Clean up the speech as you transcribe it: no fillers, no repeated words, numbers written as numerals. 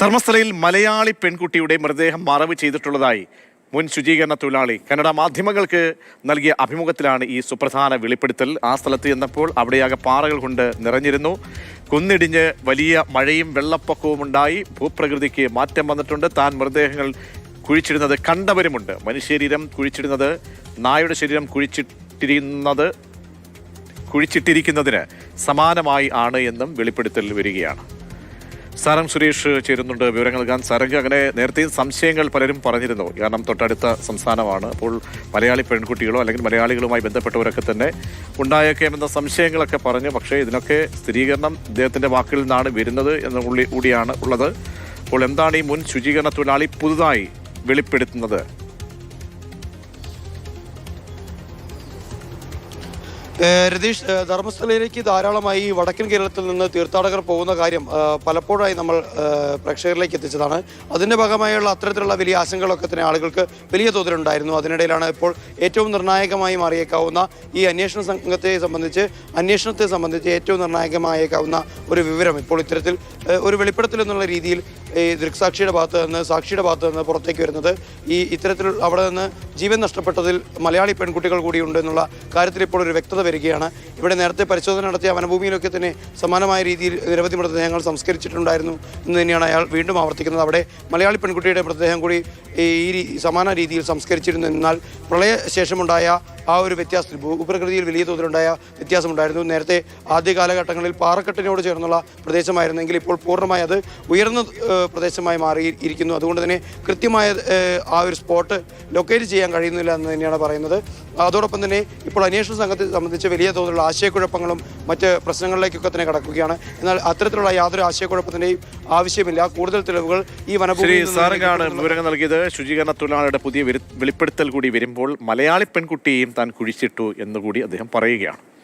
ധർമ്മസ്ഥലയിൽ മലയാളി പെൺകുട്ടിയുടെ മൃതദേഹം മറവ് ചെയ്തിട്ടുള്ളതായി മുൻ ശുചീകരണ തൊഴിലാളി കന്നഡ മാധ്യമങ്ങൾക്ക് നൽകിയ അഭിമുഖത്തിലാണ് ഈ സുപ്രധാന വെളിപ്പെടുത്തൽ. ആ സ്ഥലത്ത് ചെന്നപ്പോൾ അവിടെയാകെ പാറകൾ കൊണ്ട് നിറഞ്ഞിരുന്നു. കുന്നിടിഞ്ഞ് വലിയ മഴയും വെള്ളപ്പൊക്കവും ഉണ്ടായി. ഭൂപ്രകൃതിക്ക് മാറ്റം വന്നിട്ടുണ്ട്. താൻ മൃതദേഹങ്ങൾ കുഴിച്ചിടുന്നത് കണ്ടവരുമുണ്ട്. മനുഷ്യശരീരം കുഴിച്ചിടുന്നത് നായുടെ ശരീരം കുഴിച്ചിട്ടിരിക്കുന്നതിന് സമാനമായി ആണ് എന്നും വെളിപ്പെടുത്തൽ വരികയാണ്. സാരം സുരേഷ് ചേരുന്നുണ്ട് വിവരങ്ങൾ നൽകാൻ. സാരംഗ്, അങ്ങനെ നേരത്തെ സംശയങ്ങൾ പലരും പറഞ്ഞിരുന്നു, കാരണം തൊട്ടടുത്ത സംസ്ഥാനമാണ്. അപ്പോൾ മലയാളി പെൺകുട്ടികളോ അല്ലെങ്കിൽ മലയാളികളുമായി ബന്ധപ്പെട്ടവരൊക്കെ തന്നെ ഉണ്ടായേക്കാമെന്ന സംശയങ്ങളൊക്കെ പറഞ്ഞു. പക്ഷേ ഇതിനൊക്കെ സ്ഥിരീകരണം ഇദ്ദേഹത്തിൻ്റെ വാക്കിൽ നിന്നാണ് വരുന്നത് എന്ന കൂടിയാണ് ഉള്ളത്. അപ്പോൾ എന്താണ് ഈ മുൻ ശുചീകരണ തൊഴിലാളി പുതുതായി വെളിപ്പെടുത്തുന്നത്? രതീഷ്, ധർമ്മസ്ഥലയിലേക്ക് ധാരാളമായി വടക്കൻ കേരളത്തിൽ നിന്ന് തീർത്ഥാടകർ പോകുന്ന കാര്യം പലപ്പോഴായി നമ്മൾ പ്രേക്ഷകരിലേക്ക് എത്തിച്ചതാണ്. അതിൻ്റെ ഭാഗമായുള്ള അത്തരത്തിലുള്ള വലിയ ആശങ്കകളൊക്കെ തന്നെ ആളുകൾക്ക് വലിയ തോതിലുണ്ടായിരുന്നു. അതിനിടയിലാണ് ഇപ്പോൾ ഏറ്റവും നിർണായകമായി മാറിയേക്കാവുന്ന ഈ അന്വേഷണത്തെ സംബന്ധിച്ച് ഏറ്റവും നിർണായകമായേക്കാവുന്ന ഒരു വിവരം ഇപ്പോൾ ഇത്തരത്തിൽ ഒരു വെളിപ്പെടുത്തൽ എന്നുള്ള രീതിയിൽ ഈ ദൃക്സാക്ഷിയുടെ സാക്ഷിയുടെ ഭാഗത്ത് നിന്ന് പുറത്തേക്ക് വരുന്നത്. ഇത്തരത്തിൽ അവിടെ നിന്ന് ജീവൻ നഷ്ടപ്പെട്ടതിൽ മലയാളി പെൺകുട്ടികൾ കൂടിയുണ്ട് എന്നുള്ള കാര്യത്തിൽ ഇപ്പോൾ ഒരു വ്യക്തത വരികയാണ്. ഇവിടെ നേരത്തെ പരിശോധന നടത്തിയ വനഭൂമിയിലൊക്കെ തന്നെ സമാനമായ രീതിയിൽ നിരവധി മൃതദേഹങ്ങൾ സംസ്കരിച്ചിട്ടുണ്ടായിരുന്നു എന്ന് തന്നെയാണ് അയാൾ വീണ്ടും ആവർത്തിക്കുന്നത്. അവിടെ മലയാളി പെൺകുട്ടിയുടെ മൃതദേഹം കൂടി സമാന രീതിയിൽ സംസ്കരിച്ചിരുന്നു. എന്നാൽ പ്രളയശേഷമുണ്ടായ ആ ഒരു വ്യത്യാസത്തിൽ ഭൂപ്രകൃതിയിൽ വലിയ തോതിലുണ്ടായ വ്യത്യാസമുണ്ടായിരുന്നു. നേരത്തെ ആദ്യ കാലഘട്ടങ്ങളിൽ പാറക്കെട്ടിനോട് ചേർന്നുള്ള പ്രദേശമായിരുന്നെങ്കിൽ ഇപ്പോൾ പൂർണ്ണമായി അത് ഉയർന്ന പ്രദേശമായി മാറിയിരിക്കുന്നു. അതുകൊണ്ട് തന്നെ കൃത്യമായ ആ ഒരു സ്പോട്ട് ലൊക്കേറ്റ് ചെയ്യാൻ കഴിയുന്നില്ല എന്ന് തന്നെയാണ് പറയുന്നത്. അതോടൊപ്പം തന്നെ ഇപ്പോൾ അന്വേഷണ സംഘത്തെ സംബന്ധിച്ച് വലിയ തോതിലുള്ള ആശയക്കുഴപ്പങ്ങളും മറ്റ് പ്രശ്നങ്ങളിലേക്കൊക്കെ തന്നെ കടക്കുകയാണ്. എന്നാൽ അത്തരത്തിലുള്ള യാതൊരു ആശയക്കുഴപ്പത്തിൻ്റെയും ആവശ്യമില്ല. കൂടുതൽ തെളിവുകൾ ഈ വനഭൂമി വിവരങ്ങൾ നൽകിയത്. ശുചീകരണ തൊഴിലാളിയുടെ പുതിയ വെളിപ്പെടുത്തൽ കൂടി വരുമ്പോൾ മലയാളി പെൺകുട്ടിയെയും താൻ കുഴിച്ചിട്ടു എന്നുകൂടി അദ്ദേഹം പറയുകയാണ്.